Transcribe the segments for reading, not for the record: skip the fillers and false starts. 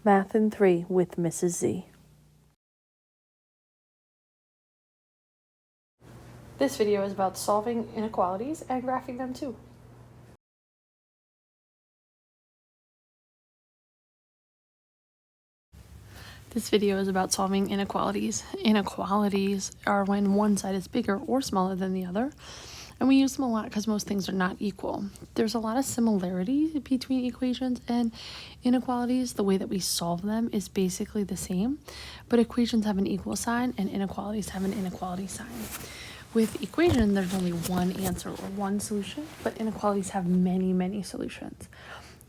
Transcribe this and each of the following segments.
Math in 3 with Mrs. Z. This video is about solving inequalities and graphing them too. This video is about solving inequalities. Inequalities are when one side is bigger or smaller than the other, and we use them a lot because most things are not equal. There's a lot of similarity between equations and inequalities. The way that we solve them is basically the same, but equations have an equal sign and inequalities have an inequality sign. With equation, there's only one answer or one solution, but inequalities have many solutions.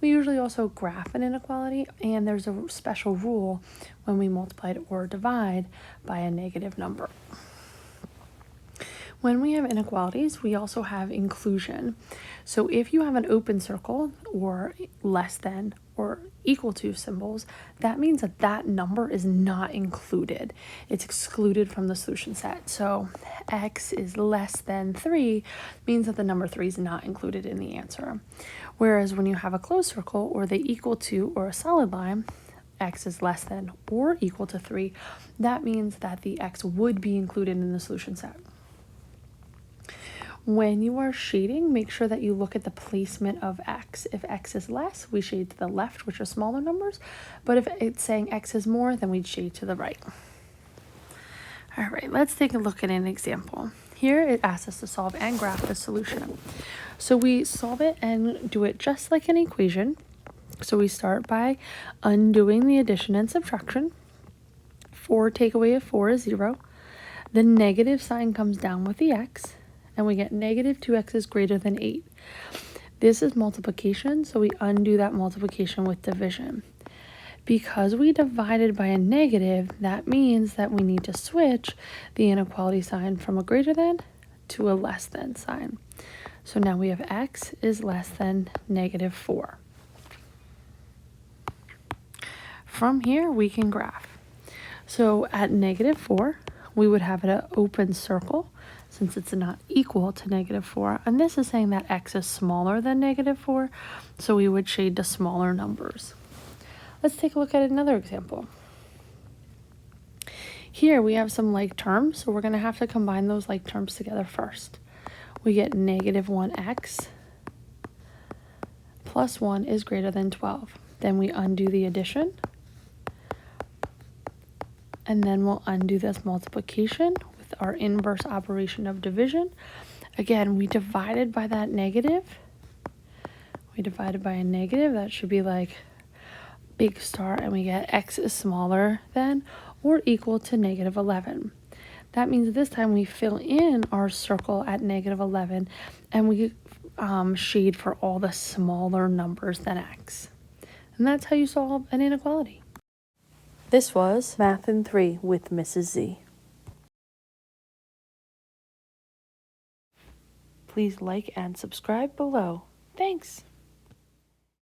We usually also graph an inequality, and there's a special rule when we multiply or divide by a negative number. When we have inequalities, we also have inclusion. So if you have an open circle or less than or equal to symbols, that means that that number is not included. It's excluded from the solution set. So x is less than 3 means that the number 3 is not included in the answer. Whereas when you have a closed circle or they equal to or a solid line, x is less than or equal to 3, that means that the x would be included in the solution set. When you are shading, make sure that you look at the placement of x. If x is less, we shade to the left, which are smaller numbers. But if it's saying x is more, then we'd shade to the right. All right, let's take a look at an example. Here it asks us to solve and graph the solution. So we solve it and do it just like an equation. So we start by undoing the addition and subtraction. 4 take away a 4 is 0. The negative sign comes down with the x, and we get negative 2x is greater than 8. This is multiplication, so we undo that multiplication with division. Because we divided by a negative, that means that we need to switch the inequality sign from a greater than to a less than sign. So now we have x is less than negative 4. From here, we can graph. So at negative 4, we would have an open circle since it's not equal to negative 4. And this is saying that x is smaller than negative 4, so we would shade to smaller numbers. Let's take a look at another example. Here we have some like terms, so we're going to have to combine those like terms together first. We get negative 1x plus 1 is greater than 12. Then we undo the addition. And then we'll undo this multiplication with our inverse operation of division. Again, we divided by that negative. We divided by a negative. That should be like big star, and we get x is smaller than or equal to negative 11. That means this time we fill in our circle at negative 11, and we shade for all the smaller numbers than x. And that's how you solve an inequality. This was Math in 3 with Mrs. Z. Please like and subscribe below. Thanks.